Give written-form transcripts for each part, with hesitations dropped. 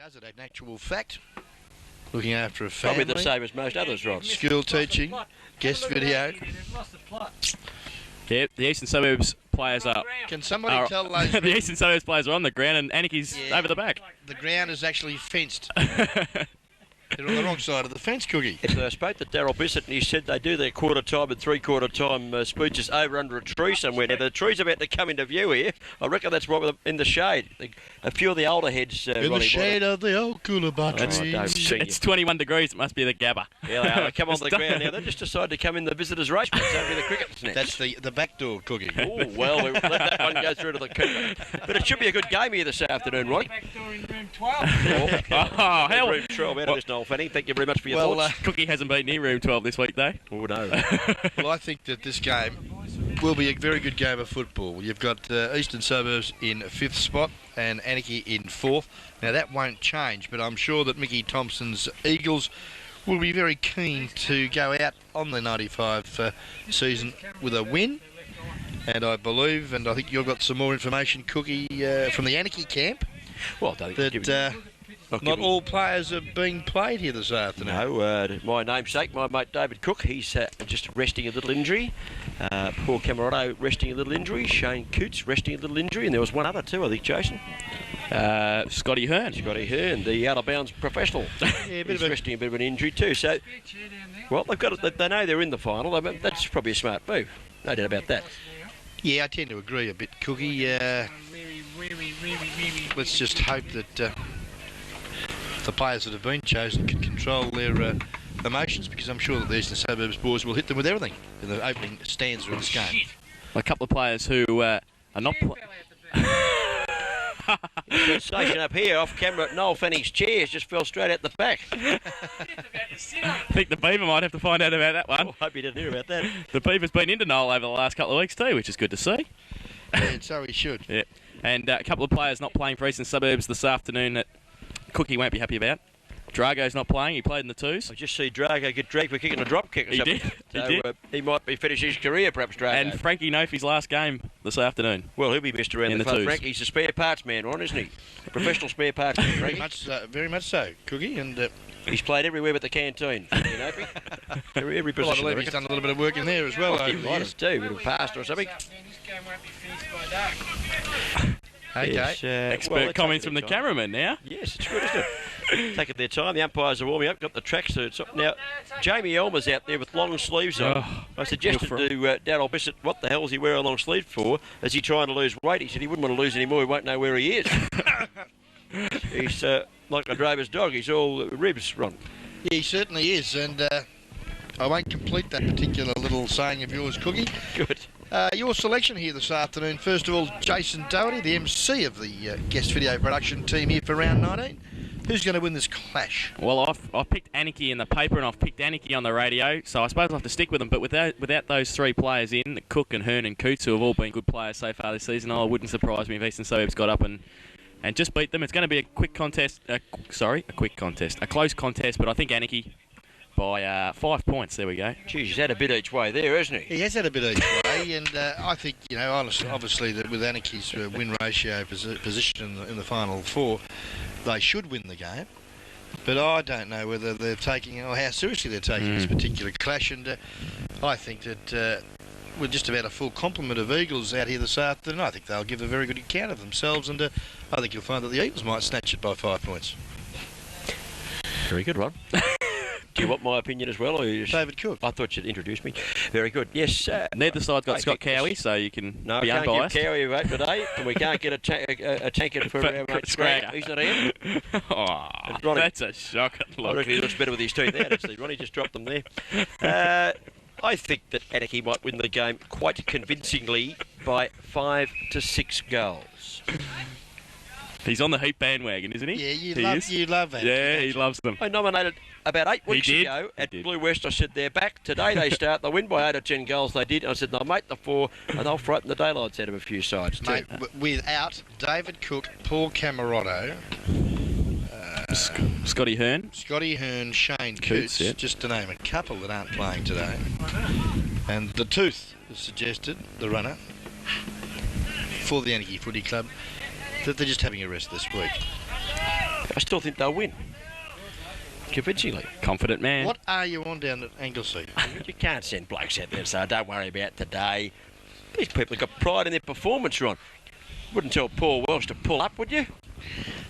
Does it, in actual fact? Looking after a family. Probably the same as most others, Rod. School teaching, guest video. Yeah, the Eastern Suburbs players are. Can somebody tell those... The Eastern Suburbs players are on the ground and Anakie's over the back. The ground is actually fenced. They're on the wrong side of the fence, Cookie. So I spoke to Daryl Bissett and he said they do their quarter time and three-quarter time speeches over under a tree somewhere. Now, the tree's about to come into view here. I reckon that's right in the shade. A few of the older heads... in the shade of the old Coolabah trees. It's 21 degrees. It must be the Gabba. Yeah, they are. They come on the ground now. They just decided to come in the visitors' race place over the cricket nets. That's the back door, Cookie. Oh, well, we'll let that one go through to the Cooper. But it should be a good game here this afternoon, right? Back door in room 12. Hell. Room 12 out of this, Noel Fanning. Thank you very much for your thoughts. Cookie hasn't been near room 12 this week, though. Oh, no. Well, I think that this game will be a very good game of football. You've got Eastern Suburbs in 5th spot and Anakie in 4th. Now, that won't change, but I'm sure that Mickey Thompson's Eagles will be very keen to go out on the 95 season with a win. And I believe, and I think you've got some more information, Cookie, from the Anakie camp, Well, that not all players are being played here this afternoon. No, my namesake, my mate David Cook, he's just resting a little injury. Paul Camerotto resting a little injury. Shane Coots resting a little injury. And there was one other too, I think, Jason. Scotty Hearn. Scotty Hearn, the out-of-bounds professional. He's resting a bit of an injury too. So, well, they've got it. They know they're in the final. That's probably a smart move. No doubt about that. Yeah, I tend to agree a bit, Cookie. Let's just hope that the players that have been chosen can control their emotions, because I'm sure that the Eastern Suburbs boys will hit them with everything in the opening stanza of this game. A couple of players who are not... Station up here off camera at Noel Fanning's chairs just fell straight out the back. I think the Beaver might have to find out about that one. Oh, hope you didn't hear about that. The Beaver's been into Noel over the last couple of weeks too, which is good to see. Yeah, so he should. Yeah, and a couple of players not playing for Eastern Suburbs this afternoon that Cookie won't be happy about. Drago's not playing. He played in the twos. I just see Drago get dragged for kicking a drop kick or something. He did. He might be finishing his career, perhaps, Drago. And Frankie Nofi's last game this afternoon. Well, he'll be missed around in the club. twos. Frankie's a spare parts man, Ron, isn't he? Professional spare parts man, Frankie. Very much so, Cookie. And he's played everywhere but the canteen, Frankie Nofi. Every well, I position. believe he's done a little bit of work in there as well. He might have too, a bit of pasta or something. This game won't be finished by dark. Okay. Yes, Expert comments from the cameraman now. Yes, it's good, isn't it? Taking their time. The umpires are warming up, got the tracksuits on. Now, Jamie Elmer's out there with long sleeves on. I suggested to Daryl Bissett, what the hell is he wearing a long sleeve for? Is he trying to lose weight? He said he wouldn't want to lose any more. He won't know where he is. He's like a drover's dog. He's all ribs, Ron. Yeah, he certainly is. And I won't complete that particular little saying of yours, Cookie. Good. Your selection here this afternoon. First of all, Jason Doherty, the MC of the guest video production team here for round 19. Who's going to win this clash? Well, I've picked Anakie in the paper and I've picked Anakie on the radio, so I suppose I'll have to stick with them. But without those three players in, Cook and Hearn and Coots, who have all been good players so far this season, it wouldn't surprise me if Eastern Suburbs got up and just beat them. It's going to be a quick contest. A close contest, but I think Anakie by 5 points. There we go. Geez, he's had a bit each way there, hasn't he? He has had a bit each way, and I think, obviously that with Anakie's win ratio position in the final four, they should win the game. But I don't know whether they're taking, or how seriously they're taking this particular clash, and I think that with just about a full complement of Eagles out here this afternoon, I think they'll give a very good account of themselves, and I think you'll find that the Eagles might snatch it by 5 points. Very good, Ron. Do you want my opinion as well? Or you just... David Cook. I thought you'd introduce me. Very good. Yes. Neither side's got Scott Cowie, so you can be unbiased. No, can't give Cowie a vote today, and we can't get a tanker for our mate Scragger. He's not in. Oh, Ronnie, that's a shocking look. I reckon he looks better with his teeth out, actually. Ronnie just dropped them there. I think that Anakie might win the game quite convincingly by 5 to 6 goals. He's on the Heat bandwagon, isn't he? Yeah, you love that. Yeah, he loves them. I nominated about 8 weeks ago at Blue West. I said they're back. Today they start. They win by 8 or 10 goals. They did. And I said they'll make the 4 and they'll frighten the daylights out of a few sides too. Mate, without David Cook, Paul Camerotto, Scotty Hearn, Shane Coots, just to name a couple that aren't playing today. And the Tooth has suggested, the runner, for the Anakie Footy Club, that they're just having a rest this week. I still think they'll win. Convincingly. Confident man. What are you on down at Anglesey? You can't send blokes out there and say, don't worry about today. These people have got pride in their performance, Ron. Wouldn't tell Paul Welsh to pull up, would you?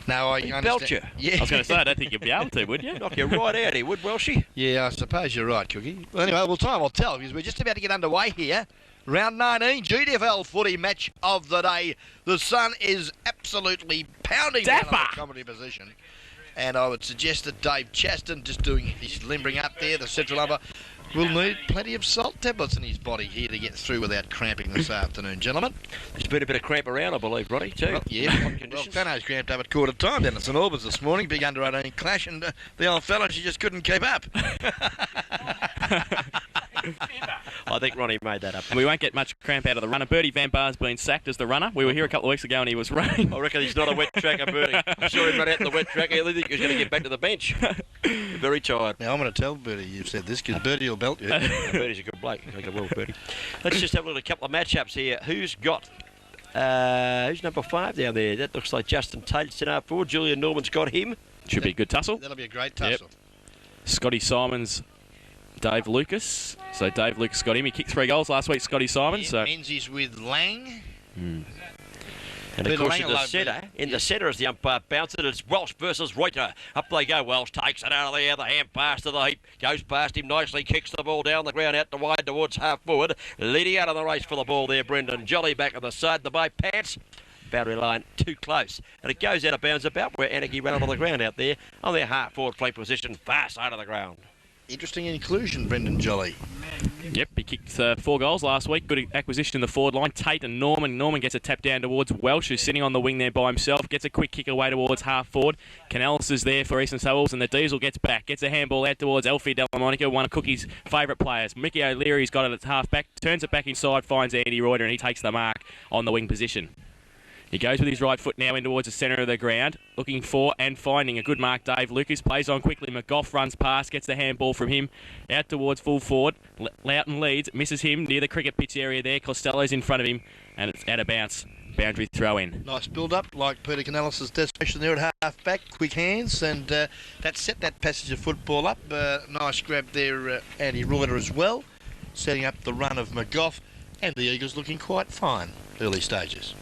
No, I He'd understand. belt you. Yeah. I was going to say, I don't think you'd be able to, would you? Knock you right out, he would, Welshie. Yeah, I suppose you're right, Cookie. Well, anyway, well, time will tell, because we're just about to get underway here. Round 19, GDFL footy match of the day. The sun is absolutely pounding down on the comedy position. And I would suggest that Dave Chaston, just doing his limbering up there, the central lumber, will need plenty of salt tablets in his body here to get through without cramping this afternoon, gentlemen. There's been a bit of cramp around, I believe, Ronnie, too. Well, yeah, well, Fano's cramped up at quarter time down at St Albans this morning, big under 18 clash, and the old fella, she just couldn't keep up. I think Ronnie made that up. We won't get much cramp out of the runner. Bertie Van Bar's been sacked as the runner. We were here a couple of weeks ago and he was running. I reckon he's not a wet tracker, Bertie. I saw him run out in the wet track. I think he was going to get back to the bench. Very tired. Now, I'm going to tell Bertie you've said this, because Bertie will belt you. Bertie's a good bloke. I think I will, Bertie. Let's just have a look at a couple of matchups here. Who's number 5 down there? That looks like Justin Tate's in R4. Julian Norman's got him. Should be a good tussle. That'll be a great tussle. Scotty Simons, Dave Lucas. So Dave Lucas got him. He kicked 3 goals last week, Scotty Simons. Yeah, Menzies with Lang. And of course, in the centre as the umpire bounces it, it's Welsh versus Reuter. Up they go. Welsh takes it out of the other hand, pass to the heap, goes past him nicely, kicks the ball down the ground out to wide towards half forward. Leading out of the race for the ball there, Brendan Jolly back on the side. The by pants. Boundary line too close, and it goes out of bounds about where Anakie ran onto the ground out there on their half forward flank position, far side of the ground. Interesting inclusion, Brendan Jolly. Yep, he kicked 4 goals last week. Good acquisition in the forward line. Tate and Norman. Norman gets a tap down towards Welsh, who's sitting on the wing there by himself. Gets a quick kick away towards half forward. Canellis is there for Eastern Suburbs, and the Diesel gets back. Gets a handball out towards Alfie Delamonica, one of Cookie's favourite players. Mickey O'Leary's got it at half back. Turns it back inside, finds Andy Reuter, and he takes the mark on the wing position. He goes with his right foot now in towards the centre of the ground, looking for and finding a good mark. Dave Lucas plays on quickly. McGough runs past, gets the handball from him out towards full forward. Loughton leads, misses him near the cricket pitch area there. Costello's in front of him, and it's out of bounce. Boundary throw in. Nice build-up, like Peter Canellis' destination there at half-back. Quick hands, and that set that passage of football up. Nice grab there, Andy Reuter as well, setting up the run of McGough, and the Eagles looking quite fine early stages.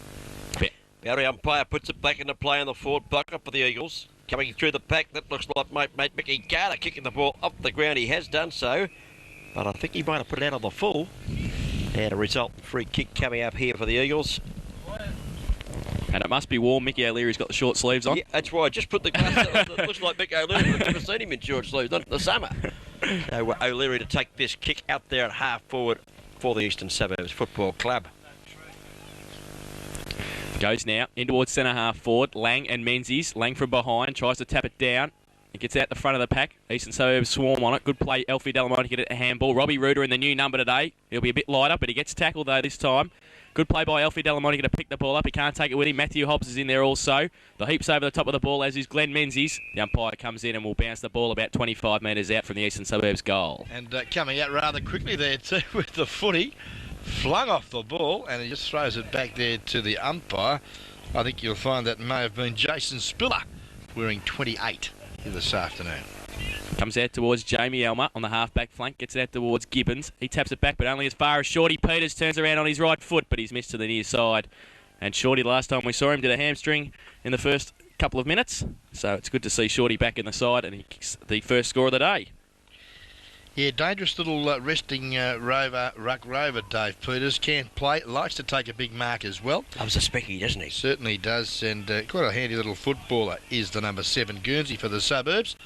Our umpire puts it back into play on the forward bucket for the Eagles. Coming through the pack, that looks like mate Mickey Garner kicking the ball off the ground. He has done so, but I think he might have put it out on the full. And a resultant free kick coming up here for the Eagles. And it must be warm. Mickey O'Leary's got the short sleeves on. Yeah, that's why I just put the glass. It looks like Mickey O'Leary. I've never seen him in short sleeves, not in the summer. So O'Leary to take this kick out there at half forward for the Eastern Suburbs Football Club. Goes now in towards centre half forward. Lang and Menzies. Lang from behind tries to tap it down. It gets out the front of the pack. Eastern Suburbs swarm on it. Good play, Alfie Delamonte get it a handball. Robbie Reuter in the new number today. He'll be a bit lighter, but he gets tackled though this time. Good play by Alfie Delamonte to pick the ball up. He can't take it with him. Matthew Hobbs is in there also. The heap's over the top of the ball, as is Glenn Menzies. The umpire comes in and will bounce the ball about 25 metres out from the Eastern Suburbs goal. And coming out rather quickly there too with the footy. Flung off the ball, and he just throws it back there to the umpire. I think you'll find that may have been Jason Spiller, wearing 28 here this afternoon. Comes out towards Jamie Elmer on the half-back flank. Gets it out towards Gibbons. He taps it back, but only as far as Shorty Peters turns around on his right foot, but he's missed to the near side. And Shorty, last time we saw him, did a hamstring in the first couple of minutes. So it's good to see Shorty back in the side, and he kicks the first score of the day. Yeah, dangerous little resting ruck rover, Dave Peters. Can't play, likes to take a big mark as well. Loves a specky, doesn't he? Certainly does, and quite a handy little footballer is the number 7 Guernsey for the Suburbs.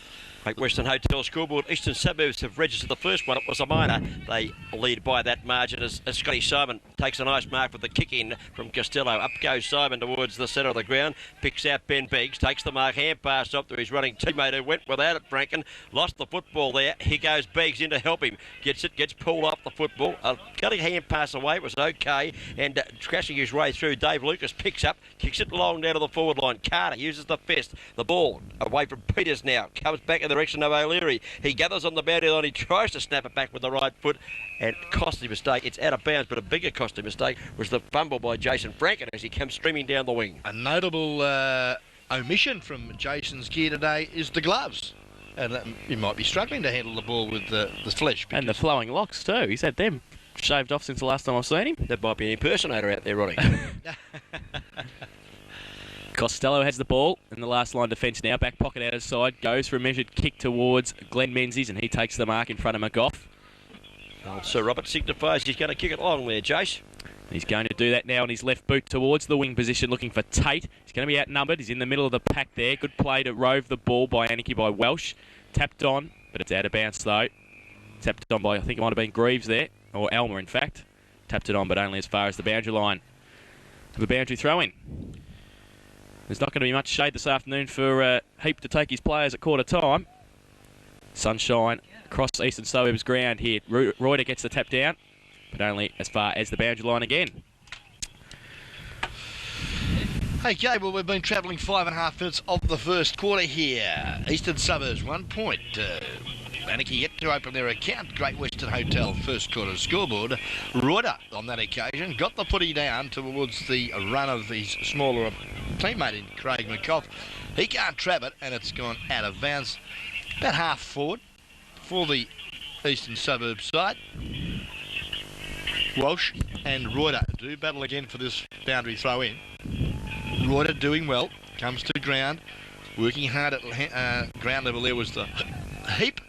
Great Western Hotel scoreboard. Eastern Suburbs have registered the first one. It was a minor. They lead by that margin as Scotty Simon takes a nice mark with the kick in from Costello. Up goes Simon towards the centre of the ground. Picks out Ben Biggs. Takes the mark. Hand pass up to his running teammate who went without it, Franken. Lost the football there. Here goes Biggs in to help him. Gets it. Gets pulled off the football. Cutting hand pass away. It was okay. And crashing his way through. Dave Lucas picks up. Kicks it long down to the forward line. Carter uses the fist. The ball away from Peters now. Comes back in the direction of O'Leary. He gathers on the boundary line. He tries to snap it back with the right foot, and costly mistake. It's out of bounds, but a bigger costly mistake was the fumble by Jason Franken as he comes streaming down the wing. A notable omission from Jason's gear today is the gloves. And he might be struggling to handle the ball with the flesh. And the flowing locks too. He's had them shaved off since the last time I've seen him. That might be an impersonator out there, Ronnie. Costello has the ball in the last line defence now. Back pocket out his side. Goes for a measured kick towards Glenn Menzies, and he takes the mark in front of McGough. Sir Robert signifies he's going to kick it long there, Jace. He's going to do that now on his left boot towards the wing position, looking for Tate. He's going to be outnumbered. He's in the middle of the pack there. Good play to rove the ball by Anakie by Welsh. Tapped on, but it's out of bounds though. Tapped on by, I think it might have been Greaves there, or Elmer in fact. Tapped it on, but only as far as the boundary line. The boundary throw-in. There's not going to be much shade this afternoon for Heap to take his players at quarter time. Sunshine across Eastern Suburbs ground here. Reuter gets the tap down, but only as far as the boundary line again. Okay, well, we've been travelling 5.5 minutes of the first quarter here. Eastern Suburbs, 1 point. Anakie yet to open their account. Great Western Hotel first quarter scoreboard. Reuter on that occasion got the footy down towards the run of his smaller teammate in Craig McCoff. He can't trap it, and it's gone out of bounds. About half forward for the Eastern Suburbs side. Walsh and Reuter do battle again for this boundary throw in. Reuter doing well, comes to ground, working hard at ground level. There was the Heap,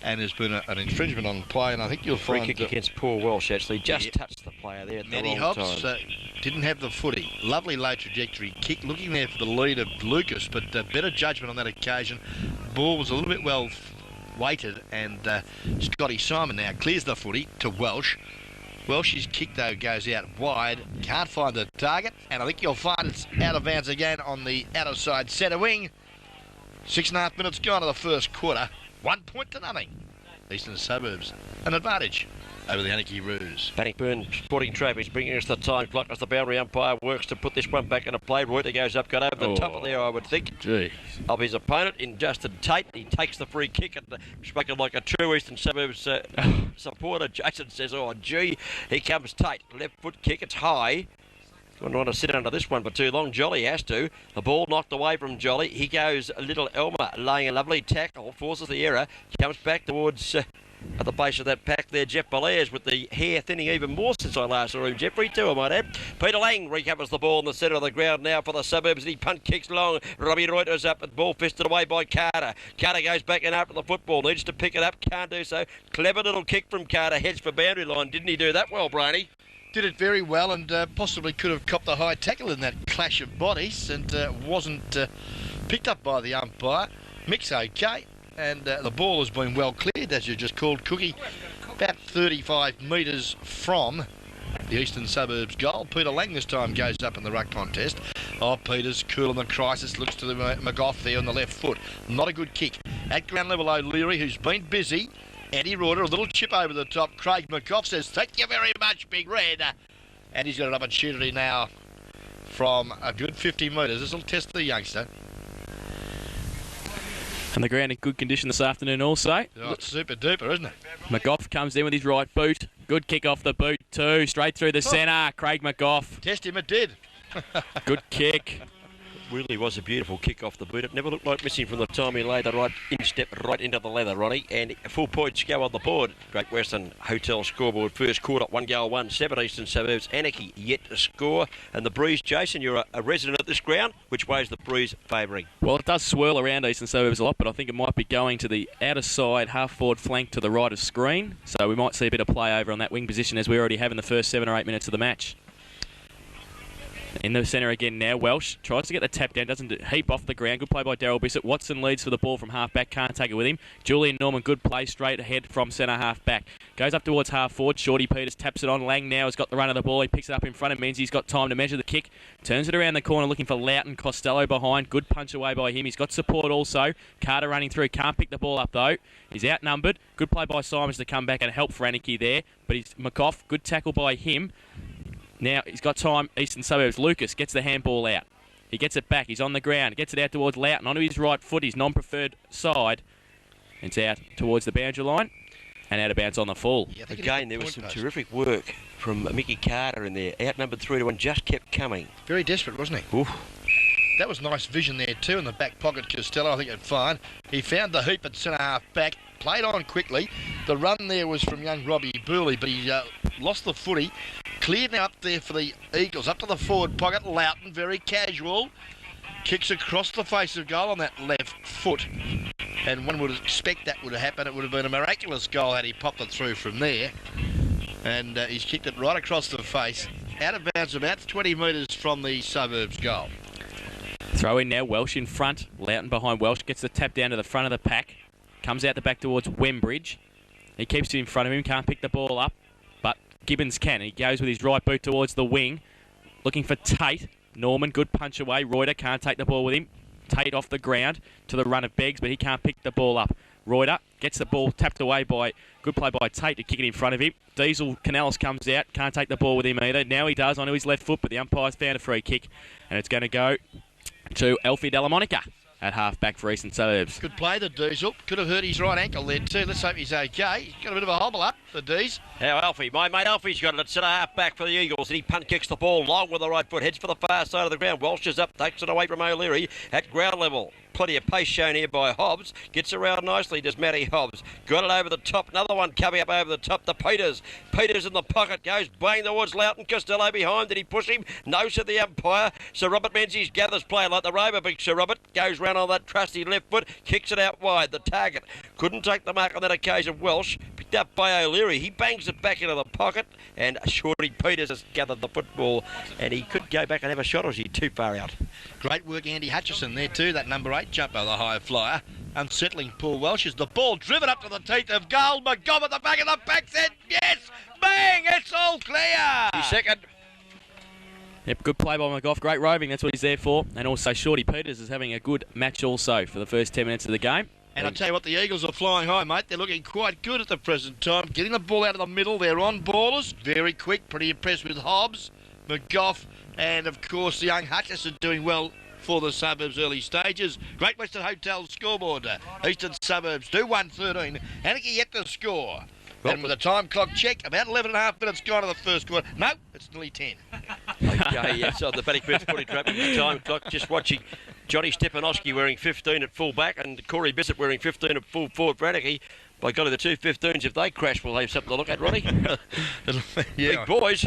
and there's been an infringement on play, and I think you'll find... Free kick against poor Welsh, actually. Just touched the player there at the Matty wrong Hobbs time. didn't have the footy. Lovely low trajectory kick, looking there for the lead of Lucas, but better judgment on that occasion. Ball was a little bit well weighted, and Scotty Simon now clears the footy to Welsh. Welsh's kick, though, goes out wide. Can't find the target, and I think you'll find it's out of bounds again on the outer side centre wing. 6.5 minutes gone to the first quarter. 1 point to nothing. Eastern Suburbs, an advantage over the Anakie Roos. Bannockburn Sporting Trophies bringing us the time clock as the boundary umpire works to put this one back into play. Reuter goes up, got over the top of there, I would think, of his opponent in Justin Tate. He takes the free kick and spoken like a true Eastern Suburbs supporter. Jason says, oh gee, here comes Tate. Left foot kick, it's high. Wouldn't want to sit under this one for too long. Jolly has to. The ball knocked away from Jolly. He goes a little Elmer, laying a lovely tackle, forces the error, comes back towards at the base of that pack there. Jeff Belair's with the hair thinning even more since I last saw him. Jeffrey too, I might add. Peter Lang recovers the ball in the centre of the ground now for the Suburbs, and he punt kicks long. Robbie Reuter's up, the ball fisted away by Carter. Carter goes back in after the football, needs to pick it up, can't do so. Clever little kick from Carter, heads for boundary line. Didn't he do that well, Brainy? Did it very well, and possibly could have copped a high tackle in that clash of bodies, and wasn't picked up by the umpire. Mick's okay, and the ball has been well cleared, as you just called, Cookie, about 35 metres from the Eastern Suburbs goal. Peter Lang this time goes up in the ruck contest. Oh, Peter's cool in the crisis, looks to the McGough there on the left foot. Not a good kick. At ground level, O'Leary, who's been busy. Eddie Reuter, a little chip over the top. Craig McCoff says, thank you very much, Big Red. And he's got an opportunity now from a good 50 metres. This will test the youngster. And the ground in good condition this afternoon also. Oh, it's super duper, isn't it? McGough comes in with his right boot. Good kick off the boot too. Straight through the centre. Craig McGough. Test him, it did. Good kick. Really was a beautiful kick off the boot. It never looked like missing from the time he laid the right instep right into the leather, Ronnie. And 4 points go on the board. Great Western Hotel scoreboard first quarter. 1 goal, 1-7 Eastern Suburbs. Anakie yet to score. And the breeze, Jason, you're a resident at this ground. Which way is the breeze favouring? Well, it does swirl around Eastern Suburbs a lot, but I think it might be going to the outer side, half forward flank to the right of screen. So we might see a bit of play over on that wing position as we already have in the first 7 or 8 minutes of the match. In the centre again now, Welsh tries to get the tap down, doesn't Heap off the ground. Good play by Daryl Bissett. Watson leads for the ball from half back, can't take it with him. Julian Norman, good play straight ahead from centre half back. Goes up towards half forward. Shorty Peters taps it on. Lang now has got the run of the ball. He picks it up in front of Menzies. He's got time to measure the kick. Turns it around the corner looking for Loughton. Costello behind. Good punch away by him. He's got support also. Carter running through. Can't pick the ball up though. He's outnumbered. Good play by Simons to come back and help for Anakie there. But he's McCoff. Good tackle by him. Now he's got time. Eastern Suburbs. Lucas gets the handball out. He gets it back. He's on the ground. Gets it out towards Loughton. Onto his right foot. His non-preferred side. It's out towards the boundary line. And out of bounds on the full. Yeah, again, there was some terrific work from Mickey Carter in there. Outnumbered 3-1. Just kept coming. Very desperate, wasn't he? Oof. that was nice vision there too in the back pocket. Costello, I think it's fine. He found the hoop at centre half back, played on quickly. The run there was from young Robbie Burley, but he lost the footy. Cleared now up there for the Eagles, up to the forward pocket. Loughton, very casual, kicks across the face of goal on that left foot. And one would expect that would have happened. It would have been a miraculous goal had he popped it through from there. And he's kicked it right across the face, out of bounds about 20 metres from the Suburbs goal. Throw in now, Welsh in front. Loughton behind Welsh, gets the tap down to the front of the pack. Comes out the back towards Wembridge. He keeps it in front of him, can't pick the ball up. But Gibbons can. He goes with his right boot towards the wing. Looking for Tate. Norman, good punch away. Reuter can't take the ball with him. Tate off the ground to the run of Beggs, but he can't pick the ball up. Reuter gets the ball tapped away by, good play by Tate to kick it in front of him. Diesel Canales comes out, can't take the ball with him either. Now he does onto his left foot, but the umpire's found a free kick, and it's going to go to Alfie Delamonica at half-back for Eastern Suburbs. Good play, the Diesel. Could have hurt his right ankle there too. Let's hope he's okay. He's got a bit of a hobble up, the D's. How Alfie? My mate Alfie's got it at centre half back for the Eagles, and he punt kicks the ball long with the right foot, heads for the far side of the ground. Walsh is up, takes it away from O'Leary at ground level. Plenty of pace shown here by Hobbs. Gets around nicely, does Matty Hobbs. Got it over the top. Another one coming up over the top to Peters. Peters in the pocket, goes bang towards Loughton. Costello behind. Did he push him? No, said the umpire. Sir Robert Menzies gathers play like the rover. Big Sir Robert goes round on that trusty left foot. Kicks it out wide. The target couldn't take the mark on that occasion. Welsh picked up by O'Leary. He bangs it back into the pocket. And Shorty Peters has gathered the football. And he could go back and have a shot, or is he too far out? Great work, Andy Hutchison there too. That number 8 jumper, the high flyer. Unsettling Paul Welsh as the ball driven up to the teeth of goal. McGobb at the back of the back set. Yes! Bang! It's all clear! He's second. Yep, good play by McGough. Great roving, that's what he's there for. And also Shorty Peters is having a good match also for the first 10 minutes of the game. And I tell you what, the Eagles are flying high, mate. They're looking quite good at the present time. Getting the ball out of the middle. They're on ballers. Very quick. Pretty impressed with Hobbs, McGough, and of course the young Hutchison doing well for the Suburbs early stages. Great Western Hotel scoreboard. Eastern Suburbs do 1-13. Anakie yet to score. And with a time clock check, about 11.5 minutes gone to the first quarter. No, it's nearly 10. Okay, yes, on the Bannockburn Footy Trap in the time clock, just watching Johnny Stepanowski wearing 15 at full back and Corey Bissett wearing 15 at full forward for Anakie. By golly, the two 15s, if they crash, we'll have something to look at, Ronnie. Big boys.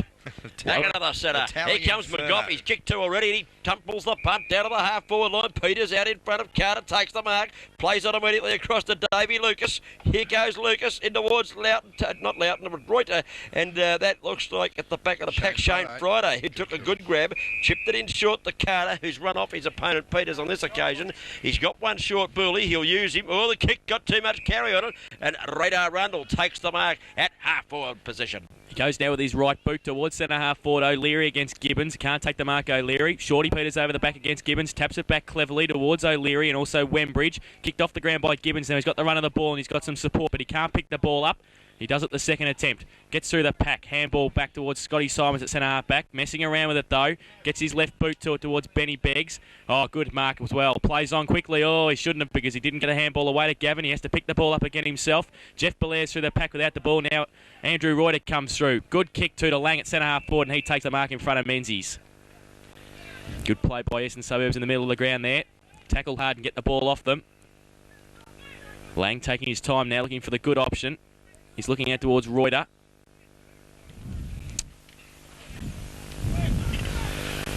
Back another setter. Here comes McGough. He's kicked 2 already. And he tumbles the punt down to the half-forward line. Peters out in front of Carter, takes the mark, plays it immediately across to Davey Lucas. Here goes Lucas in towards Loughton, not Loughton, but Reuter. And that looks like at the back of the pack, Shane Friday, who took a good grab, chipped it in short to Carter, who's run off his opponent Peters on this occasion. He's got one short Burley. He'll use him. Oh, the kick got too much carry on it. And Radar Rundle takes the mark at half-forward position. He goes now with his right boot towards centre half forward. O'Leary against Gibbons. Can't take the mark, O'Leary. Shorty Peters over the back against Gibbons. Taps it back cleverly towards O'Leary and also Wembridge. Kicked off the ground by Gibbons. Now he's got the run of the ball and he's got some support, but he can't pick the ball up. He does it the second attempt. Gets through the pack. Handball back towards Scotty Simons at centre half back. Messing around with it though. Gets his left boot to it towards Benny Beggs. Oh, good mark as well. Plays on quickly. Oh, he shouldn't have because he didn't get a handball away to Gavin. He has to pick the ball up again himself. Jeff Belair's through the pack without the ball. Now Andrew Reuter comes through. Good kick to Lang at centre half forward and he takes the mark in front of Menzies. Good play by Eastern Suburbs in the middle of the ground there. Tackle hard and get the ball off them. Lang taking his time now looking for the good option. He's looking out towards Reuter.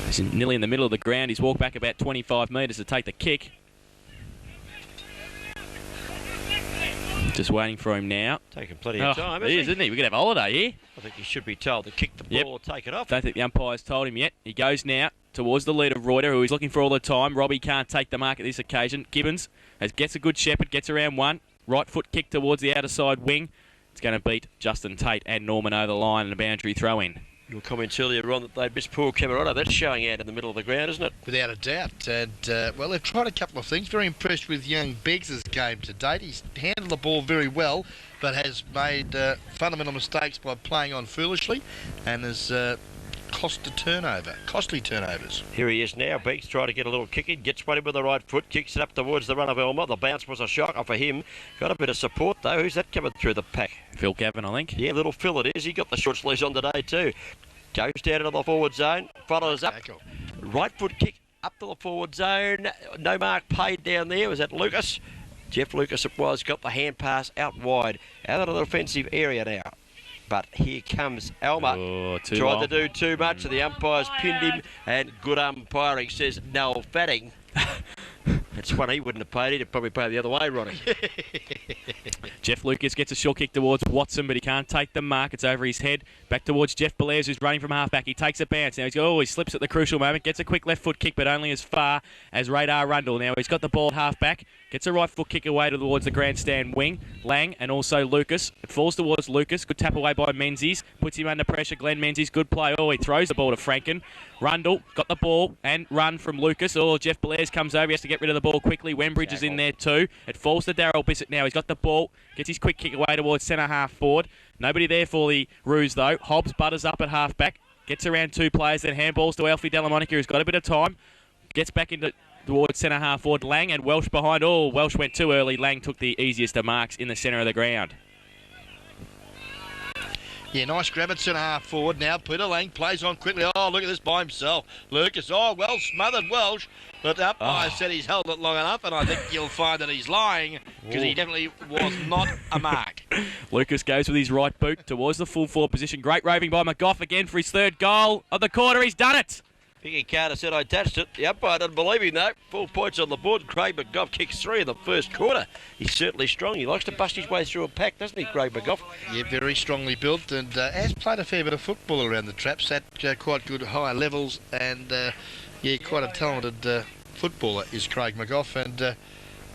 He's nearly in the middle of the ground. He's walked back about 25 metres to take the kick. Just waiting for him now. Taking plenty of time, he is, isn't he? We could have a holiday here. I think he should be told to kick the ball or take it off. Don't think the umpire's told him yet. He goes now towards the lead of Reuter, who he's looking for all the time. Robbie can't take the mark at this occasion. Gibbons gets a good shepherd, gets around one. Right foot kick towards the outer side wing. It's going to beat Justin Tate and Norman over the line and a boundary throw-in. Your comments earlier on that they'd missed Paul Camerono. That's showing out in the middle of the ground, isn't it? Without a doubt. And, well, they've tried a couple of things. Very impressed with young Beggs' game to date. He's handled the ball very well, but has made fundamental mistakes by playing on foolishly and has costly turnovers. Here he is now. Beggs trying to get a little kick in, gets one in with the right foot, kicks it up towards the run of Elmer. The bounce was a shocker for him. Got a bit of support though. Who's that coming through the pack? Phil Gavin, I think. Yeah, little Phil it is. He got the short sleeves on today too. Goes down into the forward zone, follows up. Right foot kick up to the forward zone. No mark paid down there. Was that Lucas? Jeff Lucas it was. Got the hand pass out wide. Out of the offensive area now. But here comes Elmer. Oh, Tried to do too much, and the umpires pinned him. And good umpiring, says Noel Fatting. That's one he wouldn't have paid. He'd probably pay the other way, Ronnie. Jeff Lucas gets a short kick towards Watson, but he can't take the mark. It's over his head. Back towards Jeff Belair, who's running from half-back. He takes a bounce. Now he slips at the crucial moment. Gets a quick left foot kick, but only as far as Radar Rundle. Now he's got the ball at half-back. Gets a right foot kick away towards the grandstand wing. Lang and also Lucas. It falls towards Lucas. Good tap away by Menzies. Puts him under pressure. Glenn Menzies, good play. Oh, he throws the ball to Franken. Rundle got the ball and run from Lucas. Oh, Jeff Belair's comes over. He has to get rid of the ball quickly. Wembridge is in there too. It falls to Daryl Bissett now. He's got the ball. Gets his quick kick away towards centre half forward. Nobody there for the Roos though. Hobbs butters up at half back. Gets around two players. Then handballs to Alfie Delamonica, who's got a bit of time. Gets back into towards centre half forward. Lang and Welsh behind. Oh, Welsh went too early. Lang took the easiest of marks in the centre of the ground. Yeah, nice grab at centre half forward now. Peter Lang plays on quickly. Oh, look at this by himself. Lucas, oh, well smothered Welsh. But the umpire said he's held it long enough, and I think you'll find that he's lying because he definitely was not a mark. Lucas goes with his right boot towards the full forward position. Great roving by McGough again for his third goal of the quarter. He's done it. Picky Carter said I touched it. The umpire doesn't believe him though. 4 points on the board. Craig McGough kicks 3 in the first quarter. He's certainly strong. He likes to bust his way through a pack, doesn't he, Craig McGough? Yeah, very strongly built and has played a fair bit of football around the traps at quite good high levels and quite a talented footballer is Craig McGough and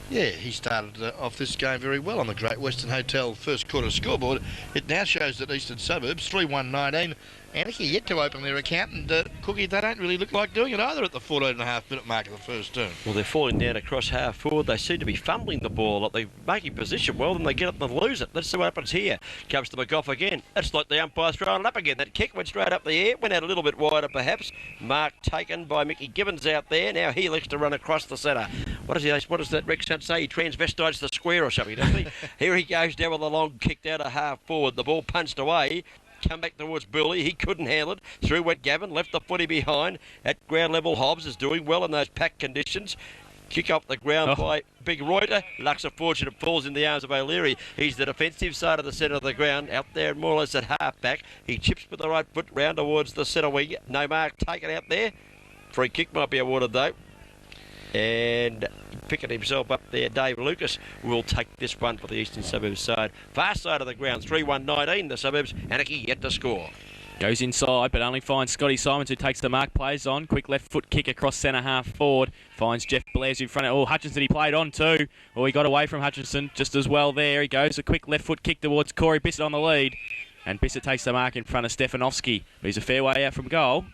he started off this game very well on the Great Western Hotel first quarter scoreboard. It now shows that Eastern Suburbs 3-1-19. Anakie yet to open their account and Cookie, they don't really look like doing it either at the 14.5-minute mark of the first term. Well, they're falling down across half forward. They seem to be fumbling the ball. Like they're making position well, then they get up and lose it. Let's see what happens here. Comes to McGough again. That's like the umpire throwing it up again. That kick went straight up the air. Went out a little bit wider perhaps. Mark taken by Mickey Gibbons out there. Now he likes to run across the centre. What does that Rex Hunt say? He transvestites the square or something, doesn't he? Here he goes down with a long kick down to half forward. The ball punched away. Come back towards Burley. He couldn't handle it. Through went Gavin. Left the footy behind. At ground level, Hobbs is doing well in those pack conditions. Kick off the ground by Big Reuter. Luck's a fortune. It falls in the arms of O'Leary. He's the defensive side of the centre of the ground. Out there more or less at half back. He chips with the right foot round towards the centre wing. No mark taken out there. Free kick might be awarded though. And picking himself up there, Dave Lucas will take this one for the Eastern Suburbs side. Far side of the ground, 3-1-19, the Suburbs. Anakie yet to score. Goes inside, but only finds Scotty Simons, who takes the mark, plays on. Quick left foot kick across centre half forward. Finds Jeff Blair's in front of... Oh, Hutchinson, he played on too. Oh, he got away from Hutchinson just as well there. He goes, a quick left foot kick towards Corey Bissett on the lead. And Bissett takes the mark in front of Stefanovski. He's a fair way out from goal.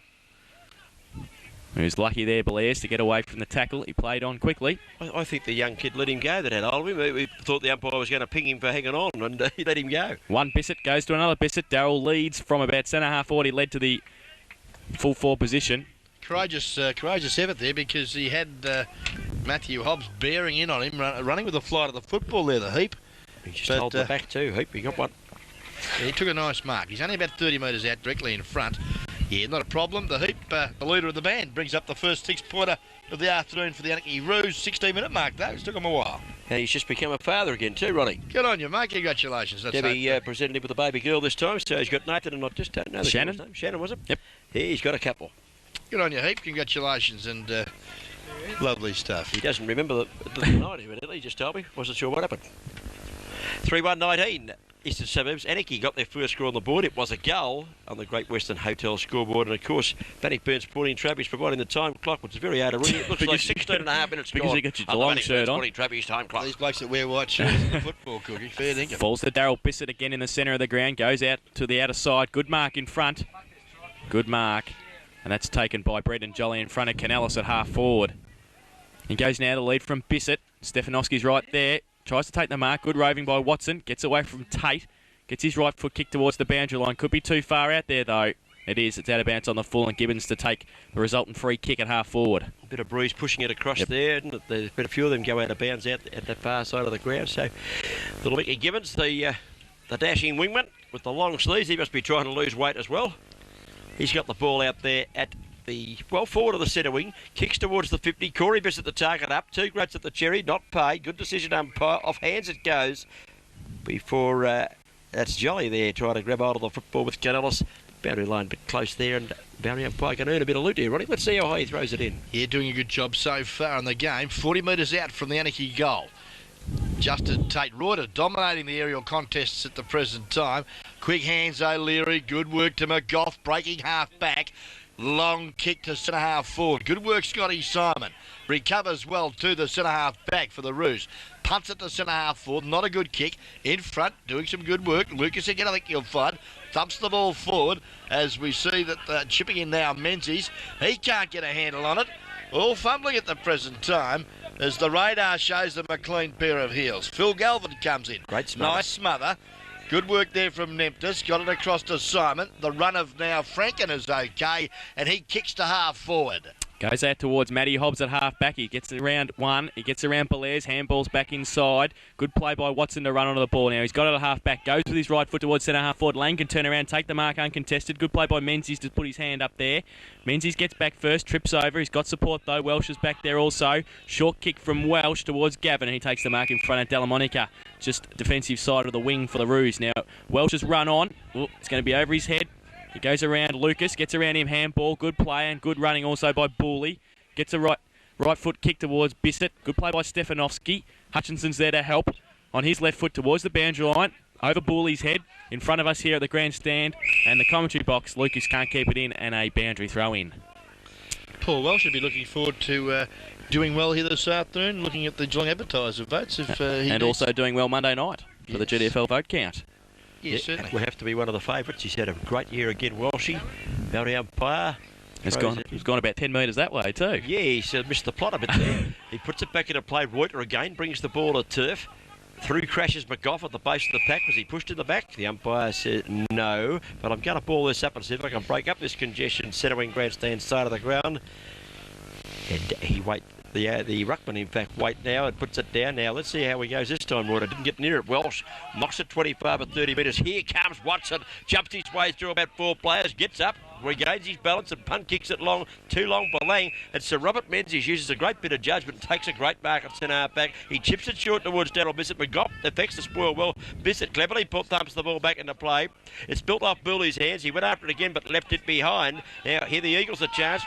He was lucky there, Belair's, to get away from the tackle. He played on quickly. I think the young kid let him go that had hold of him. We thought the umpire was going to ping him for hanging on, and he let him go. One Bissett goes to another Bissett. Darryl leads from about centre half forward. He led to the full forward position. Courageous effort there because he had Matthew Hobbs bearing in on him, running with the flight of the football there, the Heap. He just held the back too, Heap. He got one. Yeah, he took a nice mark. He's only about 30 metres out directly in front. Yeah, not a problem. The Heap, the leader of the band, brings up the first 6-pointer of the afternoon for the Anakie Roos. 16-minute mark, though. It took him a while. And he's just become a father again too, Ronnie. Good on you, mate. Congratulations. That's Debbie presented him with a baby girl this time, so he's got Nathan and I just don't know the Shannon. name. Shannon, was it? Yep. Yeah, he's got a couple. Good on you, Heap. Congratulations and lovely stuff. He doesn't remember the night, evidently. He just told me. Wasn't sure what happened. 3-1-19. Eastern Suburbs. Anakie got their first score on the board. It was a goal on the Great Western Hotel scoreboard. And, of course, Bannockburn Sporting Trappies providing the time clock, which is very hard to read. It looks like 16.5 minutes because gone. you got your Geelong shirt on. Sporting Trappies time clock. These blokes that wear white shirts in the football, Cookie. Fair dinkum. Falls to Darryl Bissett again in the centre of the ground. Goes out to the outer side. Good mark in front. Good mark. And that's taken by Brendan Jolly in front of Canellis at half forward. He goes now to lead from Bissett. Stefanovski's right there. Tries to take the mark. Good roving by Watson. Gets away from Tate. Gets his right foot kicked towards the boundary line. Could be too far out there, though. It is. It's out of bounds on the full, and Gibbons to take the resultant free kick at half forward. A bit of breeze pushing it across there, and there's been a few of them go out of bounds out at the far side of the ground. So, little Mickey Gibbons, the dashing wingman with the long sleeves, he must be trying to lose weight as well. He's got the ball out there at the, forward of the centre wing. Kicks towards the 50. Corey Bissett the target up. 2 greats at the cherry. Not paid. Good decision umpire. Off hands it goes. Before that's Jolly there trying to grab hold of the football with Canellis. Boundary line a bit close there, and boundary umpire can earn a bit of loot here, Ronnie. Let's see how high he throws it in. Yeah, doing a good job so far in the game. 40 metres out from the Anakie goal. Justin Tate Reuter dominating the aerial contests at the present time. Quick hands O'Leary, good work to McGough, breaking half back. Long kick to centre half forward. Good work, Scotty Simon. Recovers well to the centre half back for the Roos. Punts it to centre half forward. Not a good kick. In front, doing some good work. Lucas again, I think he'll find. Thumps the ball forward as we see that chipping in now Menzies. He can't get a handle on it. All fumbling at the present time as the radar shows them a clean pair of heels. Phil Galvin comes in. Great smother. Nice smother. Good work there from Nemptis. Got it across to Simon. The run of now Franken is okay, and he kicks to half forward. Goes out towards Matty Hobbs at half-back. He gets around one. He gets around Belair's. Handball's back inside. Good play by Watson to run onto the ball now. He's got it at half-back. Goes with his right foot towards centre-half forward. Lane can turn around, take the mark uncontested. Good play by Menzies to put his hand up there. Menzies gets back first, trips over. He's got support though. Welsh is back there also. Short kick from Welsh towards Gavin, and he takes the mark in front of Delamonica. Just defensive side of the wing for the Roos. Now, Welsh has run on. Oh, it's going to be over his head. He goes around Lucas, gets around him, handball, good play and good running also by Booley. Gets a right foot kick towards Bissett. Good play by Stefanovski. Hutchinson's there to help. On his left foot towards the boundary line. Over Booley's head. In front of us here at the grandstand. And the commentary box. Lucas can't keep it in and a boundary throw in. Paul Welsh should be looking forward to doing well here this afternoon, looking at the Geelong Advertiser votes. And also doing well Monday night for the GDFL vote count. Yes, certainly. Will have to be one of the favourites. He's had a great year again, Welshie. Boundary umpire. He's gone about 10 metres that way too. Yeah, he's missed the plot a bit there. He puts it back into play. Reuter again brings the ball to turf. Through crashes McGough at the base of the pack. Was he pushed in the back? The umpire said no. But I'm going to ball this up and see if I can break up this congestion. Centre wing grandstand side of the ground. And he wait. The ruckman, in fact, wait now and puts it down. Now, let's see how he goes this time, Reuter. Didn't get near it. Welsh knocks it 25 or 30 metres. Here comes Watson. Jumps his way through about 4 players. Gets up. Regains his balance and punt kicks it long, too long for Lang. And Sir Robert Menzies uses a great bit of judgment and takes a great mark at centre half back. He chips it short towards Daryl Bissett. McGough affects the spoil well. Bissett cleverly thumps the ball back into play. It's built off Booley's hands. He went after it again but left it behind. Now here the Eagles a chance.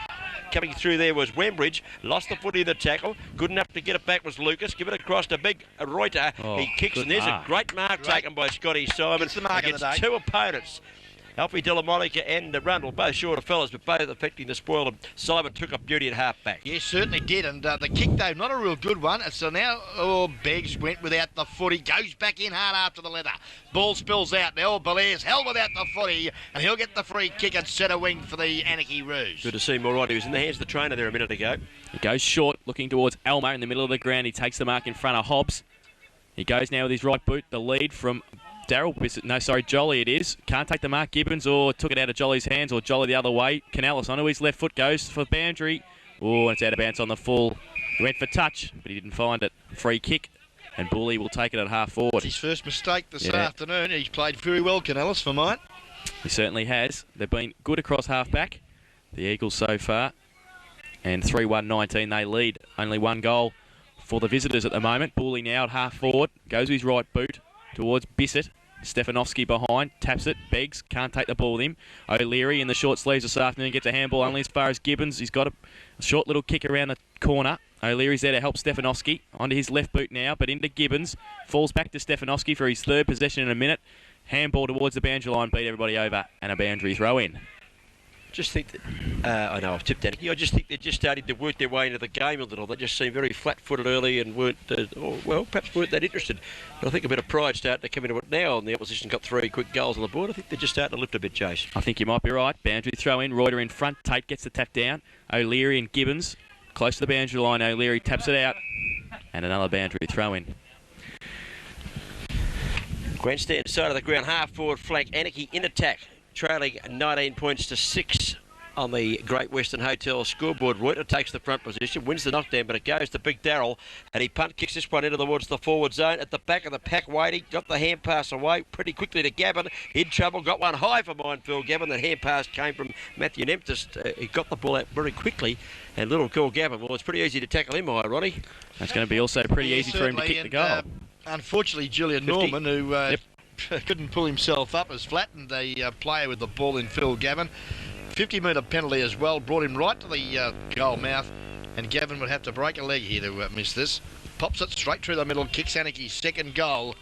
Coming through there was Wembridge. Lost the foot in the tackle. Good enough to get it back was Lucas. Give it across to big Reuter. He kicks and there's a great mark taken by Scotty Simon. Gets the mark against of the day. 2 opponents. Alfie Delamonica and Rundle, both shorter fellas, but both affecting the spoil. And Simon took up duty at half-back. Yes, certainly did. And the kick, though, not a real good one. So now, Beggs went without the footy. Goes back in hard after the leather. Ball spills out now. Belair's held without the footy. And he'll get the free kick at centre wing for the Anakie Roos. Good to see him all right. He was in the hands of the trainer there a minute ago. He goes short, looking towards Elmo in the middle of the ground. He takes the mark in front of Hobbs. He goes now with his right boot. The lead from Daryl Bissett, Jolly it is. Can't take the mark. Gibbons or took it out of Jolly's hands or Jolly the other way. Canellis onto his left foot goes for boundary. Oh, it's out of bounds on the full. He went for touch, but he didn't find it. Free kick, and Bully will take it at half forward. It's his first mistake this afternoon. He's played very well, Canellis, for mine. He certainly has. They've been good across half-back, the Eagles so far. And 3-1-19, they lead. Only 1 goal for the visitors at the moment. Bully now at half forward. Goes with his right boot towards Bissett. Stefanovski behind, taps it, Beggs, can't take the ball with him. O'Leary in the short sleeves this afternoon gets a handball only as far as Gibbons. He's got a short little kick around the corner. O'Leary's there to help Stefanovski. Onto his left boot now, but into Gibbons. Falls back to Stefanovski for his 3rd possession in a minute. Handball towards the boundary line, beat everybody over, and a boundary throw in. Just think that, I know I've tipped Anakie. I just think they're just starting to work their way into the game a little. They just seem very flat-footed early and weren't, perhaps weren't that interested. But I think a bit of pride starting to come into it now, and the opposition got 3 quick goals on the board. I think they're just starting to lift a bit, Chase. I think you might be right. Boundary throw in, Reuter in front, Tate gets the tap down. O'Leary and Gibbons close to the boundary line. O'Leary taps it out, and another boundary throw in. Grandstand side of the ground, half forward flank. Anakie in attack, trailing 19 points to 6 on the Great Western Hotel scoreboard. Reuter takes the front position, wins the knockdown, but it goes to Big Darrell, and he punt kicks this one into towards the forward zone. At the back of the pack waiting, got the hand pass away pretty quickly to Gavin. In trouble, got one high for Minefield Gavin. That hand pass came from Matthew Nemptist. He got the ball out very quickly, and little Call Gavin, well, it's pretty easy to tackle him, Ronnie. That's going to be also pretty easy for him to kick the goal. Unfortunately, Julian 50. Norman, who couldn't pull himself up, has flattened the player with the ball in Phil Gavin. 50-metre penalty as well, brought him right to the goal mouth, and Gavin would have to break a leg here to miss this. Pops it straight through the middle, kicks Anakie's second goal,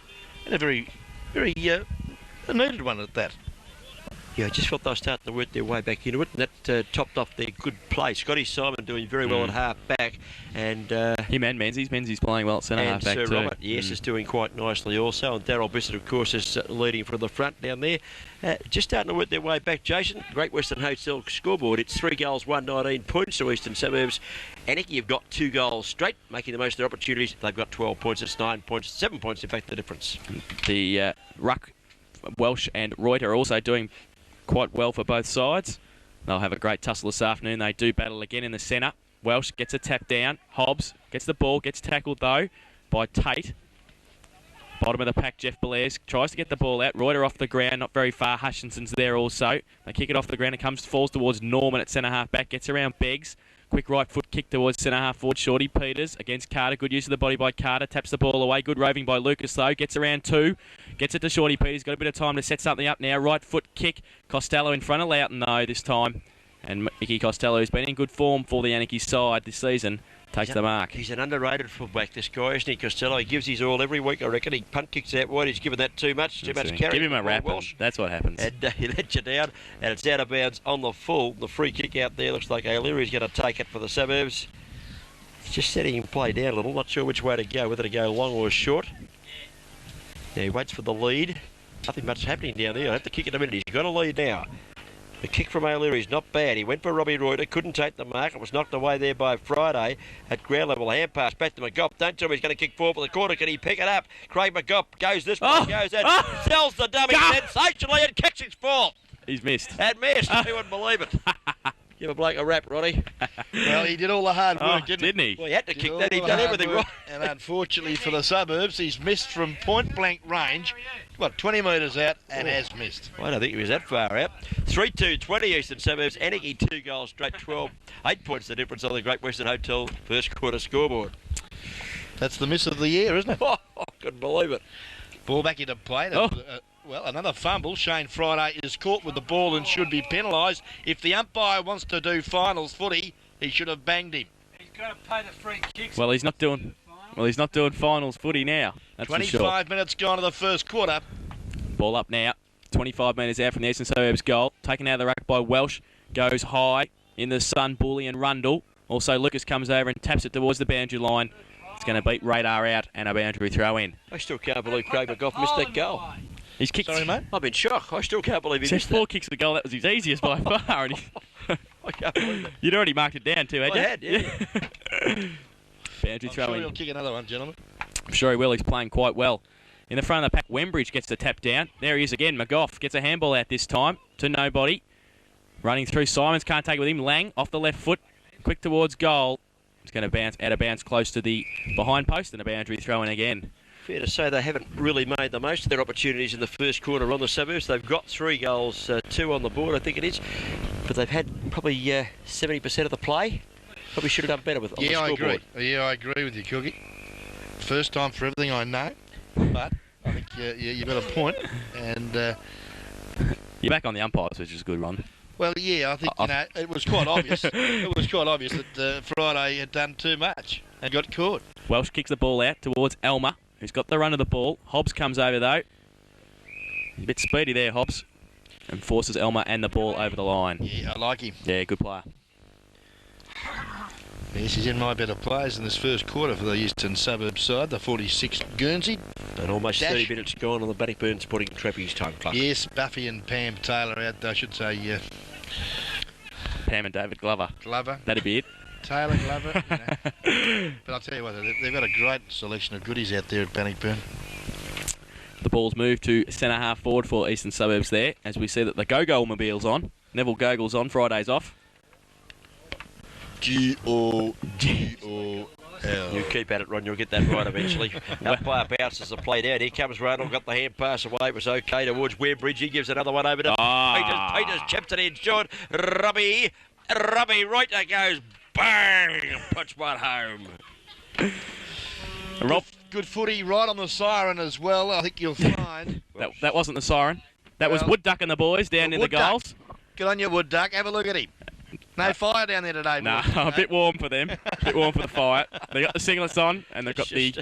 and a very needed one at that. Yeah, I just felt they were starting to work their way back into it, and that topped off their good play. Scotty Simon doing very well at half back, and him and Menzies playing well at centre half back Sir too. Robert, yes, is doing quite nicely also, and Darryl Bissett, of course, is leading from the front down there. Just starting to work their way back, Jason. Great Western Hotel scoreboard. It's 3 goals, 119 points to Eastern Suburbs. Anakie have got 2 goals straight, making the most of their opportunities. They've got 12 points. It's 9 points, 7 points, in fact, the difference. The ruck, Welsh and Reuter are also doing quite well for both sides. They'll have a great tussle this afternoon. They do battle again in the centre. Welsh gets a tap down. Hobbs gets the ball, gets tackled though by Tate. Bottom of the pack, Jeff Belair's tries to get the ball out. Reuter off the ground, not very far. Hutchinson's there also. They kick it off the ground. It falls towards Norman at centre half back. Gets around Beggs. Quick right foot kick towards centre half forward. Shorty Peters against Carter. Good use of the body by Carter. Taps the ball away. Good roving by Lucas though. Gets around 2. Gets it to Shorty Peters. Got a bit of time to set something up now. Right foot kick. Costello in front of Loughton though this time. And Mickey Costello has been in good form for the Anakie side this season. Takes the mark. He's an underrated fullback, this guy, isn't he, Costello? He gives his all every week, I reckon. He punt kicks out wide. He's given that too much carry. Give him a rap. That's what happens. And he let you down, and it's out of bounds on the full. The free kick out there looks like O'Leary's going to take it for the Suburbs. He's just setting him play down a little. Not sure which way to go, whether to go long or short. Yeah, he waits for the lead. Nothing much happening down there. I'll have to kick in a minute. He's got a lead now. The kick from O'Leary's not bad. He went for Robbie Reuter, couldn't take the mark. It was knocked away there by Friday at ground level. Hand pass back to McGough. Don't tell me he's going to kick forward for the corner. Can he pick it up? Craig McGough goes this way, goes that. Sells the dummy sensationally and kicks his fault. He's missed. And missed. Who would believe it? Give a bloke a rap, Ronnie. Well, he did all the hard work, didn't he? Well, he had to kick that. He'd done everything right. And unfortunately for the Suburbs, he's missed from point-blank range. 20 metres out and has missed. I don't think he was that far out. 3-2-20 Eastern Suburbs. Anakie 2 goals straight, 8 points the difference on the Great Western Hotel first quarter scoreboard. That's the miss of the year, isn't it? I couldn't believe it. Ball back into play. Well, another fumble. Shane Friday is caught with the ball and should be penalised. If the umpire wants to do finals footy, he should have banged him. He's got to pay the free kicks. Well, he's not doing finals footy now. That's 25 minutes gone to the first quarter. Ball up now. 25 metres out from the Eastern Suburbs goal. Taken out of the ruck by Welsh. Goes high in the sun, Bully and Rundle. Also, Lucas comes over and taps it towards the boundary line. It's going to beat Radar out and a boundary throw in. I still can't believe Craig McGough missed that goal. He's kicked. Sorry, mate? I'm in shock. I still can't believe he missed 4 kicks a goal. That was his easiest by far. And I can't believe it. You'd already marked it down too, had you? I had, yeah. Boundary I'm throw sure in. he'll kick another one, gentlemen. I'm sure he will. He's playing quite well. In the front of the pack, Wembridge gets the tap down. There he is again. McGough gets a handball out this time to nobody. Running through. Simons can't take it with him. Lang off the left foot. Quick towards goal. He's going to bounce out of bounds close to the behind post and a boundary throw in again. Fair to say they haven't really made the most of their opportunities in the first quarter on the Suburbs. They've got 3 goals, 2 on the board, I think it is. But they've had probably 70% of the play. Probably should have done better with on the scoreboard. I agree with you, Cookie. First time for everything I know. But I think you've got a point. And you're back on the umpires, which is a good run. Well, yeah, I think it was quite obvious. It was quite obvious that Friday had done too much and got caught. Welsh kicks the ball out towards Elmer, who's got the run of the ball. Hobbs comes over though. A bit speedy there, Hobbs, and forces Elmer and the ball over the line. Yeah, I like him. Yeah, good player. Yes, he's in my better players in this first quarter for the Eastern Suburbs side, the 46 Guernsey. And almost 30 minutes gone on the Bannockburn Sporting Trappies time clock. Yes, Buffy and Pam Taylor out, I should say. Pam and David Glover. That'd be it. Taylor, Glover. But I'll tell you what, they've got a great selection of goodies out there at Bannockburn. The ball's moved to centre half forward for Eastern Suburbs there, as we see that the Go-Go mobile's on. Neville Gogol's on, Friday's off. G-O-G-O-L. You keep at it, Ron. You'll get that right eventually. Umpire bounces the play down. Here comes Ronald. Got the hand pass away. It was okay towards Webridge. He gives another one over to Peters. Chips it in short. Robbie, right there goes. Bang! Puts one home. Rob, Good footy right on the siren as well. I think you'll find. that wasn't the siren. That was Wood Duck and the boys down in the Wood Duck. goals. Good on you, Wood Duck. Have a look at him. No fire down there today, Nah, boys. a bit warm for them. A bit warm for the fire. They got the singlets on, and they've got the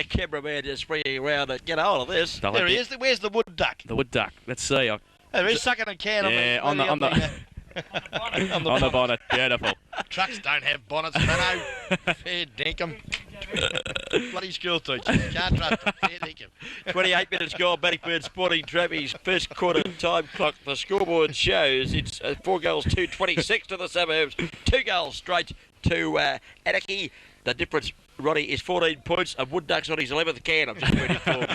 cameraman just springing around and get a hold of this. There he is. Where's the Wood Duck? the Wood Duck. Let's see. There he is, sucking a can On the bonnet. Beautiful. Trucks don't have bonnets, no. Fair dinkum. Bloody school teachers. Can't trust them. Fair dinkum. 28 minutes gone. Bannockburn Sporting Trophies first quarter time clock. The scoreboard shows it's 4 goals, 2-26 to the Suburbs. 2 goals straight to Anakie. The difference, Ronnie, is 14 points. And Wood Duck's on his 11th can. I'm just ready for.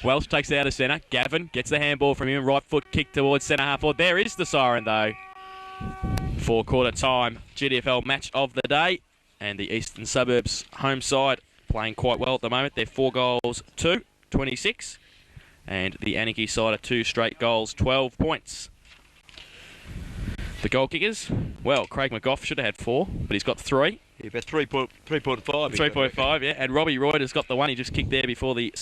Welsh takes it out of centre. Gavin gets the handball from him. Right foot kick towards centre half forward. There is the siren, though. 4 quarter time GDFL match of the day. And the Eastern Suburbs home side playing quite well at the moment. They're 4 goals, 2-26. And the Anakie side are 2 straight goals, 12 points. The goal kickers, well, Craig McGough should have had 4, but he's got 3. Yeah, about 3.5. 3.5, yeah. And Robbie Reuter's got the one he just kicked there before the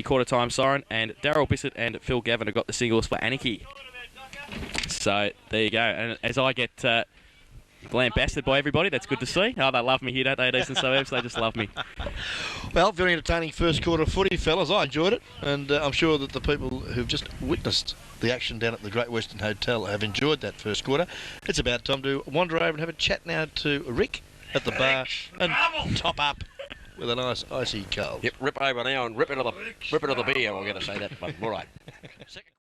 quarter time siren. And Daryl Bissett and Phil Gavin have got the singles for Anakie. So there you go. And as I get lambasted by everybody, that's good to see. Oh, they love me here, don't they, at Eastern Suburbs? They just love me. Well, very entertaining first quarter footy, fellas. I enjoyed it, and I'm sure that the people who've just witnessed the action down at the Great Western Hotel have enjoyed that first quarter. It's about time to wander over and have a chat now to Rick at the bar and top up with a nice icy cold. Yep, rip over now and rip into the beer. I'm going to say that, but all right.